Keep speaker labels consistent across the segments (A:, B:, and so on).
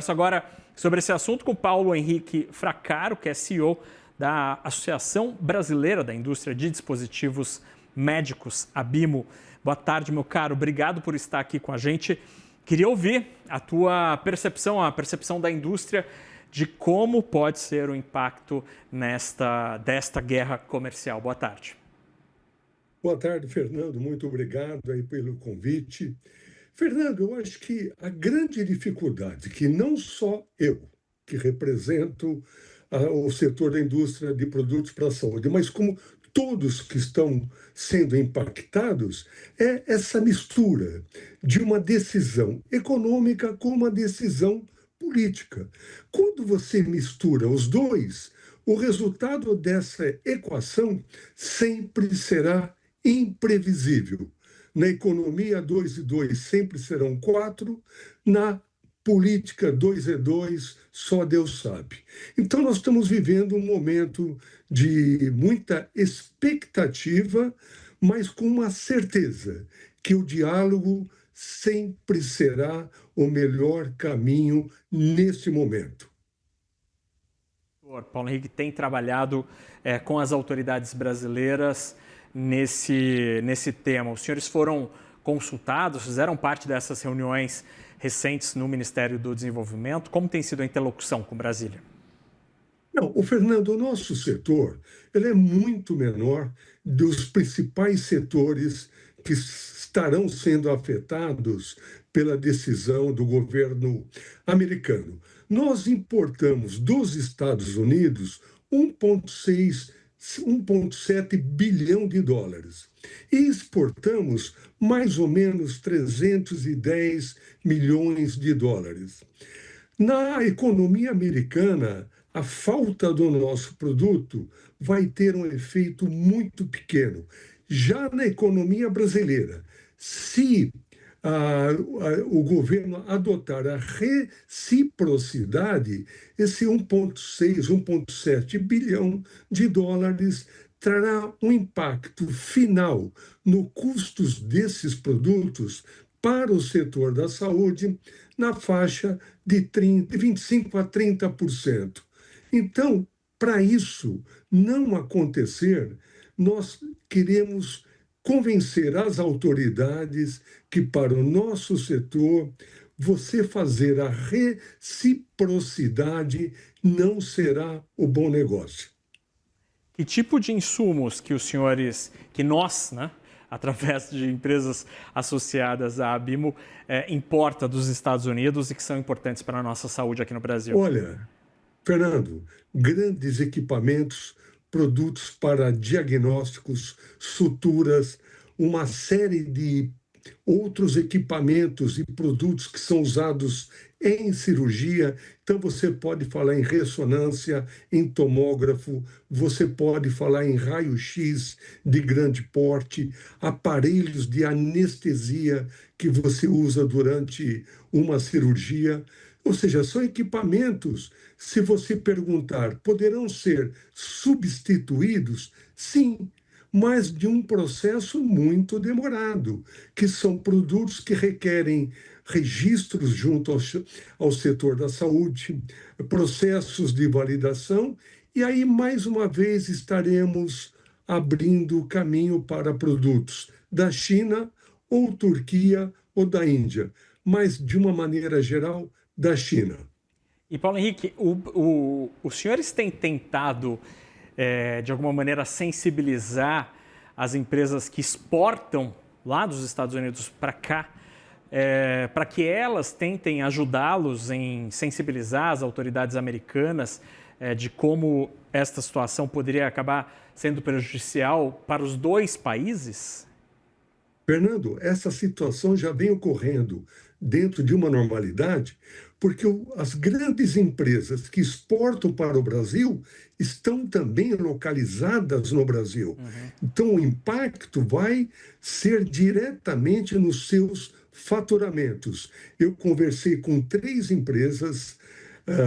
A: Agora sobre esse assunto com Paulo Henrique Fracaro, que é CEO da Associação Brasileira da Indústria de Dispositivos Médicos, ABIMO. Boa tarde, meu caro. Obrigado por estar aqui com a gente. Queria ouvir a tua percepção, a percepção da indústria de como pode ser o impacto desta guerra comercial. Boa tarde.
B: Boa tarde, Fernando. Muito obrigado aí pelo convite. Fernando, eu acho que a grande dificuldade que não só eu, que represento o setor da indústria de produtos para a saúde, mas como todos que estão sendo impactados, é essa mistura de uma decisão econômica com uma decisão política. Quando você mistura os dois, o resultado dessa equação sempre será imprevisível. Na economia, 2 e 2 sempre serão 4. Na política, 2 é 2, só Deus sabe. Então, nós estamos vivendo um momento de muita expectativa, mas com uma certeza que o diálogo sempre será o melhor caminho nesse momento.
A: O Paulo Henrique tem trabalhado com as autoridades brasileiras nesse tema. Os senhores foram consultados, fizeram parte dessas reuniões recentes no Ministério do Desenvolvimento. Como tem sido a interlocução com Brasília?
B: Não, Fernando, o nosso setor ele é muito menor dos principais setores que estarão sendo afetados pela decisão do governo americano. Nós importamos dos Estados Unidos 1,7 bilhão de dólares e exportamos mais ou menos 310 milhões de dólares. Na economia americana, a falta do nosso produto vai ter um efeito muito pequeno. Já na economia brasileira, se o governo adotar a reciprocidade, esse 1,6, 1,7 bilhão de dólares trará um impacto final no custos desses produtos para o setor da saúde na faixa de 25% a 30%. Então, para isso não acontecer, nós queremos convencer as autoridades que, para o nosso setor, você fazer a reciprocidade não será o bom negócio.
A: Que tipo de insumos que os senhores, que nós, através de empresas associadas à ABIMO, importa dos Estados Unidos e que são importantes para a nossa saúde aqui no Brasil?
B: Olha, Fernando, grandes equipamentos, produtos para diagnósticos, suturas, uma série de outros equipamentos e produtos que são usados em cirurgia. Então, você pode falar em ressonância, em tomógrafo, você pode falar em raio-x de grande porte, aparelhos de anestesia que você usa durante uma cirurgia. Ou seja, são equipamentos, se você perguntar, poderão ser substituídos? Sim, mas de um processo muito demorado, que são produtos que requerem registros junto ao setor da saúde, processos de validação, e aí, mais uma vez, estaremos abrindo o caminho para produtos da China, ou Turquia, ou da Índia, mas, de uma maneira geral, da China.
A: E, Paulo Henrique, os senhores têm tentado, de alguma maneira, sensibilizar as empresas que exportam lá dos Estados Unidos para cá, para que elas tentem ajudá-los em sensibilizar as autoridades americanas de como esta situação poderia acabar sendo prejudicial para os dois países?
B: Fernando, essa situação já vem ocorrendo dentro de uma normalidade, porque as grandes empresas que exportam para o Brasil estão também localizadas no Brasil. Então, o impacto vai ser diretamente nos seus faturamentos. Eu conversei com 3 empresas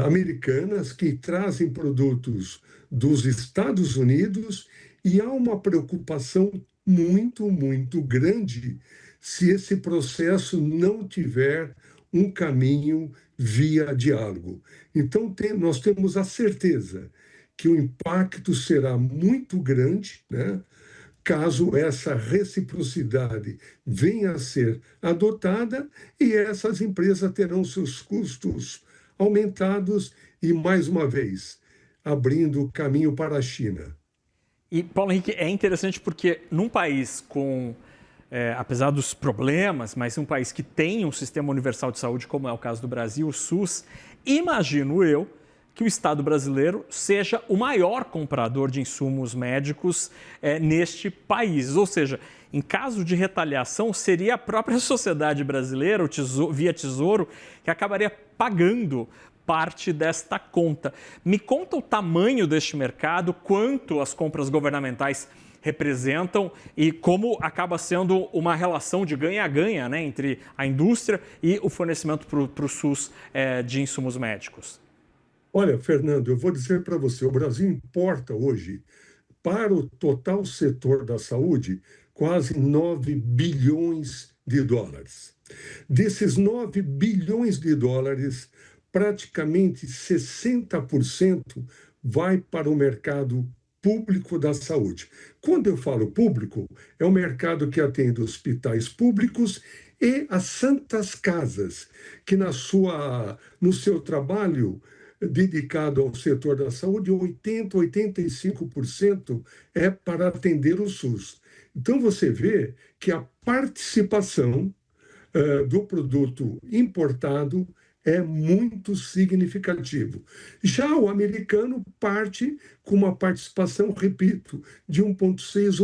B: americanas que trazem produtos dos Estados Unidos e há uma preocupação muito, muito grande se esse processo não tiver um caminho via diálogo. Então, nós temos a certeza que o impacto será muito grande, né, caso essa reciprocidade venha a ser adotada, e essas empresas terão seus custos aumentados e, mais uma vez, abrindo caminho para a China.
A: E, Paulo Henrique, é interessante porque num país com, apesar dos problemas, mas um país que tem um sistema universal de saúde, como é o caso do Brasil, o SUS, imagino eu que o Estado brasileiro seja o maior comprador de insumos médicos neste país. Ou seja, em caso de retaliação, seria a própria sociedade brasileira, via Tesouro, que acabaria pagando parte desta conta. Me conta o tamanho deste mercado, quanto as compras governamentais representam e como acaba sendo uma relação de ganha-ganha, né, entre a indústria e o fornecimento para o SUS de insumos médicos.
B: Olha, Fernando, eu vou dizer para você, o Brasil importa hoje, para o total setor da saúde, quase 9 bilhões de dólares. Desses 9 bilhões de dólares, praticamente 60% vai para o mercado público da saúde. Quando eu falo público, é o mercado que atende hospitais públicos e as santas casas, que no seu trabalho dedicado ao setor da saúde, 80%, 85% é para atender o SUS. Então, você vê que a participação do produto importado é muito significativo. Já o americano parte com uma participação, repito, de 1,6,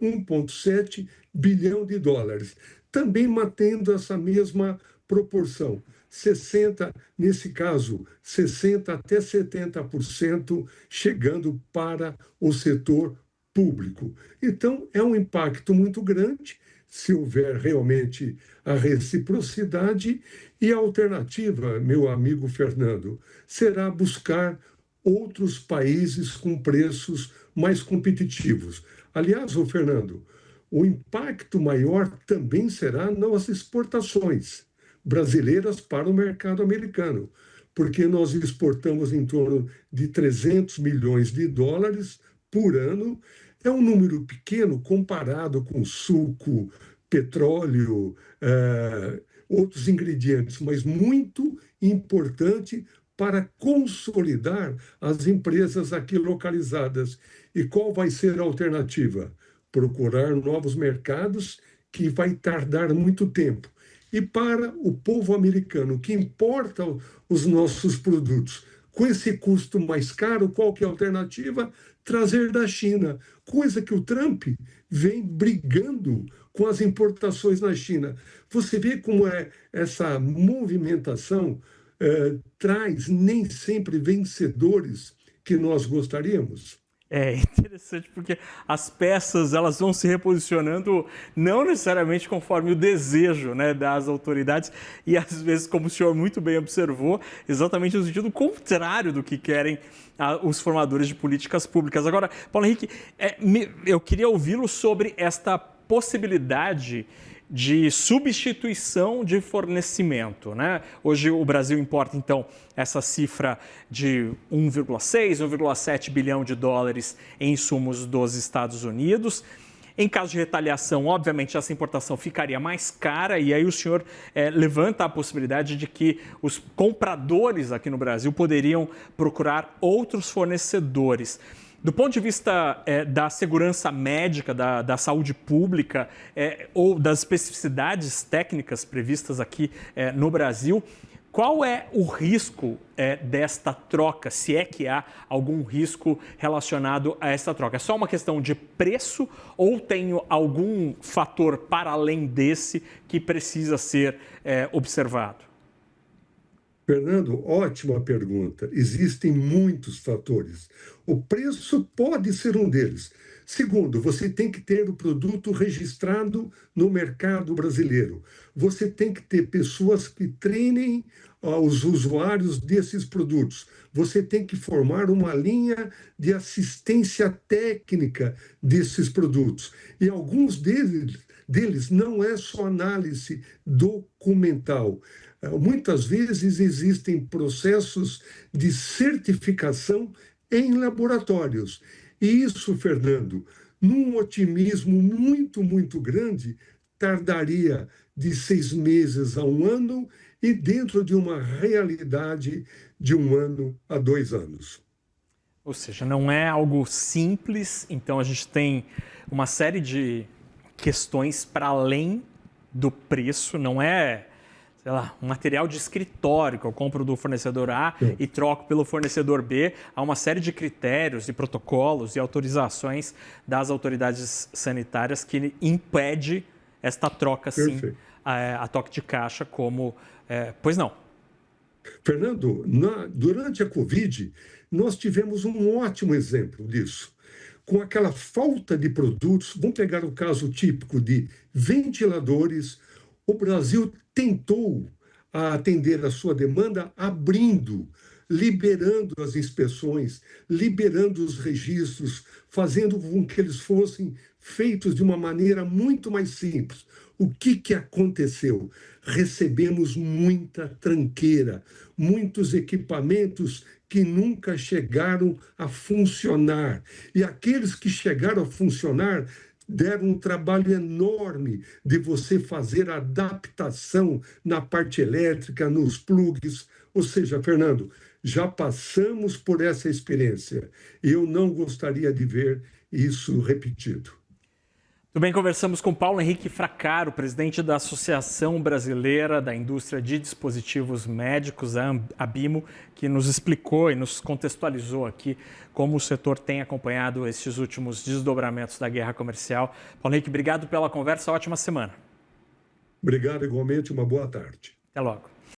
B: 1,7 bilhão de dólares, também mantendo essa mesma proporção. 60, nesse caso, 60 até 70% chegando para o setor público. Então, é um impacto muito grande, se houver realmente a reciprocidade, e a alternativa, meu amigo Fernando, será buscar outros países com preços mais competitivos. Aliás, ô Fernando, o impacto maior também será nas exportações brasileiras para o mercado americano, porque nós exportamos em torno de 300 milhões de dólares por ano. É um número pequeno comparado com suco, petróleo, outros ingredientes, mas muito importante para consolidar as empresas aqui localizadas. E qual vai ser a alternativa? Procurar novos mercados, que vai tardar muito tempo. E para o povo americano, que importa os nossos produtos, com esse custo mais caro, qual que é a alternativa? Trazer da China, coisa que o Trump vem brigando com as importações na China. Você vê como essa movimentação traz nem sempre vencedores que nós gostaríamos?
A: É interessante porque as peças elas vão se reposicionando não necessariamente conforme o desejo, né, das autoridades e às vezes, como o senhor muito bem observou, exatamente no sentido contrário do que querem os formadores de políticas públicas. Agora, Paulo Henrique, eu queria ouvi-lo sobre esta possibilidade de substituição de fornecimento, né? Hoje o Brasil importa, então, essa cifra de 1,6, 1,7 bilhão de dólares em insumos dos Estados Unidos. Em caso de retaliação, obviamente, essa importação ficaria mais cara e aí o senhor levanta a possibilidade de que os compradores aqui no Brasil poderiam procurar outros fornecedores. Do ponto de vista da segurança médica, da saúde pública ou das especificidades técnicas previstas aqui no Brasil, qual é o risco desta troca, se é que há algum risco relacionado a esta troca? É só uma questão de preço ou tem algum fator para além desse que precisa ser observado?
B: Fernando, ótima pergunta. Existem muitos fatores. O preço pode ser um deles. Segundo, você tem que ter o produto registrado no mercado brasileiro. Você tem que ter pessoas que treinem os usuários desses produtos. Você tem que formar uma linha de assistência técnica desses produtos. E alguns deles não é só análise documental. Muitas vezes existem processos de certificação em laboratórios. E isso, Fernando, num otimismo muito, muito grande, tardaria de 6 meses a 1 ano e dentro de uma realidade de 1 ano a 2 anos.
A: Ou seja, não é algo simples, então a gente tem uma série de questões para além do preço, não é, sei lá, um material de escritório que eu compro do fornecedor A e troco pelo fornecedor B. Há uma série de critérios e protocolos e autorizações das autoridades sanitárias que impede esta troca, sim, a toque de caixa, como... pois não.
B: Fernando, durante a Covid, nós tivemos um ótimo exemplo disso. Com aquela falta de produtos, vamos pegar o caso típico de ventiladores, o Brasil tentou atender a sua demanda abrindo, liberando as inspeções, liberando os registros, fazendo com que eles fossem feitos de uma maneira muito mais simples. O que aconteceu? Recebemos muita tranqueira, muitos equipamentos que nunca chegaram a funcionar. E aqueles que chegaram a funcionar deram um trabalho enorme de você fazer a adaptação na parte elétrica, nos plugs. Ou seja, Fernando, já passamos por essa experiência e eu não gostaria de ver isso repetido.
A: Tudo bem, conversamos com Paulo Henrique Fraccaro, presidente da Associação Brasileira da Indústria de Dispositivos Médicos, a ABIMO, que nos explicou e nos contextualizou aqui como o setor tem acompanhado esses últimos desdobramentos da guerra comercial. Paulo Henrique, obrigado pela conversa, ótima semana.
B: Obrigado igualmente, uma boa tarde.
A: Até logo.